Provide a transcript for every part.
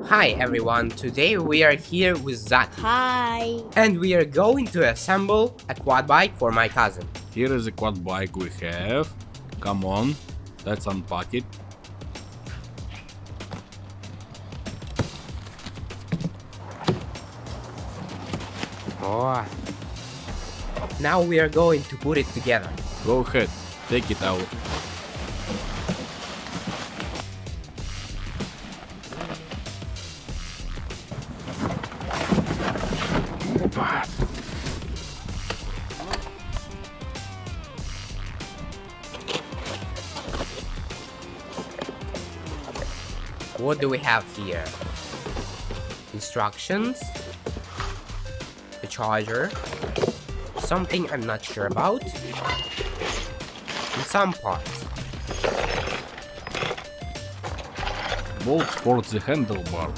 Hi everyone, today we are here with Zach Hi. and we are going to assemble a quad bike for my cousin. Here is a quad bike we have. Come on, let's unpack it. Oh. Now we are going to put it together. Go ahead, take it out. What do we have here? Instructions, a charger, something I'm not sure about, and some parts. Bolts for the handlebar.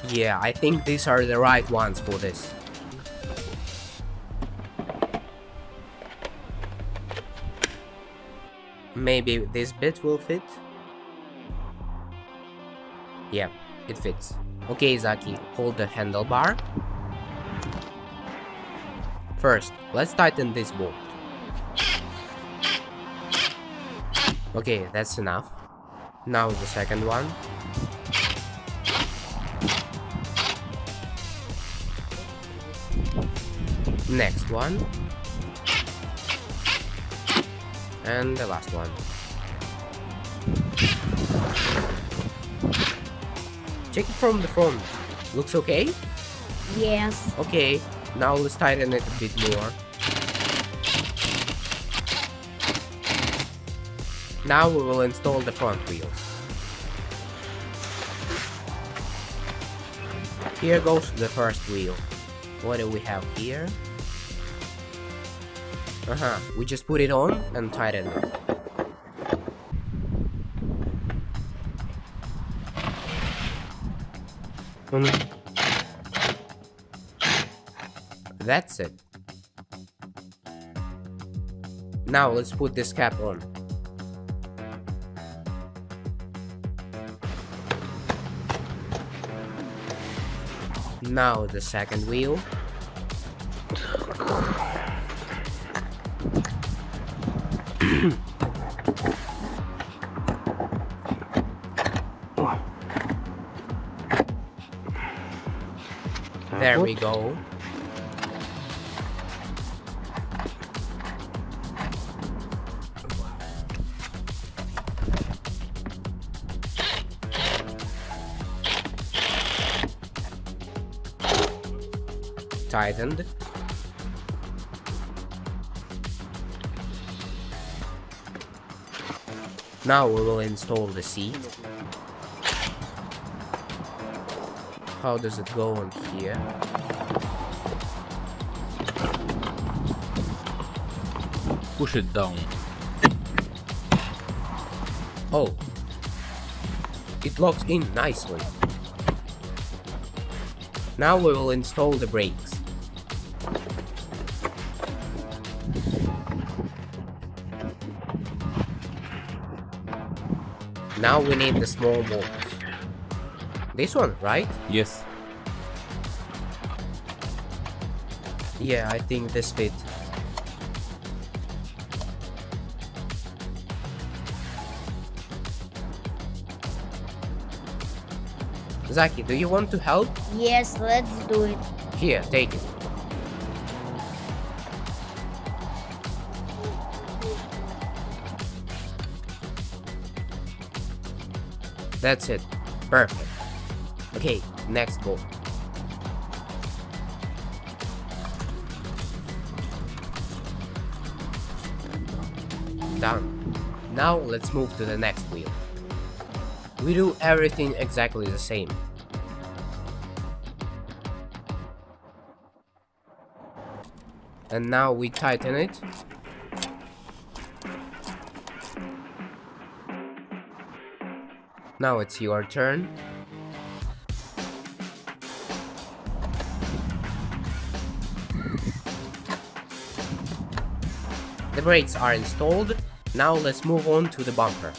Yeah, I think these are the right ones for this. Maybe this bit will fit? Yeah, it fits. Okay, Zaki, hold the handlebar. First, let's tighten this bolt. Okay, that's enough. Now the second one. Next one. And the last one. Check it from the front. Looks okay? Yes. Okay, now let's tighten it a bit more. Now we will install the front wheels. Here goes the first wheel. What do we have here? We just put it on and tighten it. That's it. Now let's put this cap on. Now the second wheel. There we go. Tightened. Now we will install the seat. How does it go on here? Push it down. Oh, it locks in nicely. Now we will install the brakes. Now we need the small bolts. This one, right? Yes. Yeah, I think this fit. Zaki, do you want to help? Yes, let's do it. Here, take it. That's it. Perfect. Okay, next bolt. Done. Now let's move to the next wheel. We do everything exactly the same. And now we tighten it. Now it's your turn. The brakes are installed. Now let's move on to the bumper.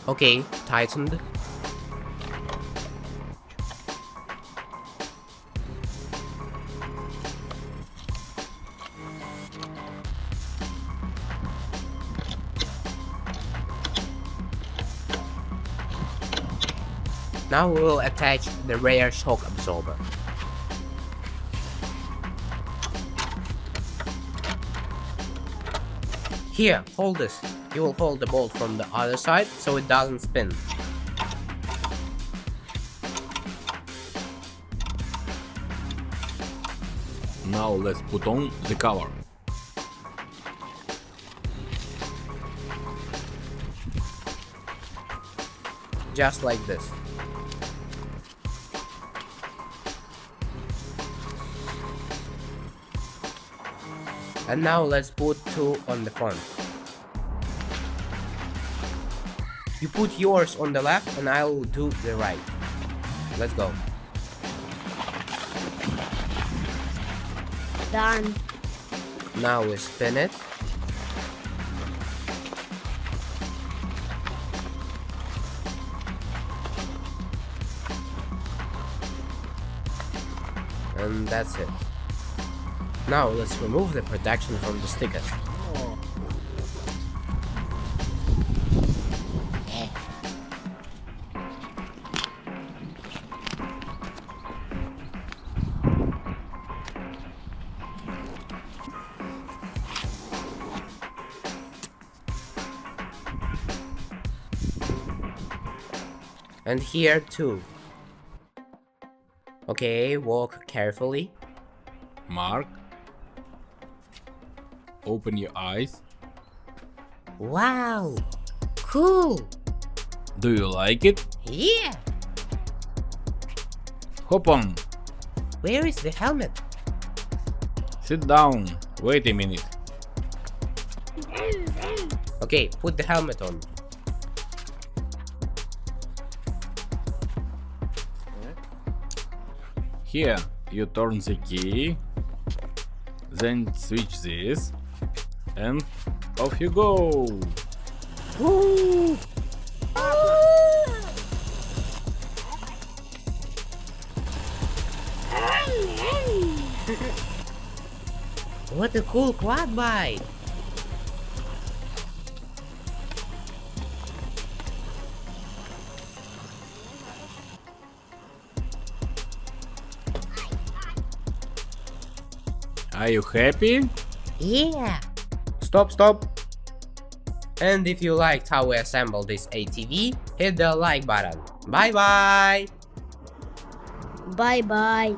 Okay, tightened. Now we will attach the rear shock absorber. Here, hold this. You will hold the bolt from the other side so it doesn't spin. Now let's put on the cover. Just like this. And now let's put two on the front. You put yours on the left and I'll do the right. Let's go. Done. Now we spin it. And that's it. Now let's remove the protection from the stickers. And here too. Okay, walk carefully. Mark. Open your eyes. Wow! Cool! Do you like it? Yeah! Hop on. Where is the helmet? Sit down. Wait a minute. Okay, put the helmet on. Here, you turn the key, then switch this, and off you go! Woo! What a cool quad bike! Are you happy? Yeah! Stop! And if you liked how we assembled this ATV, hit the like button. Bye bye! Bye bye.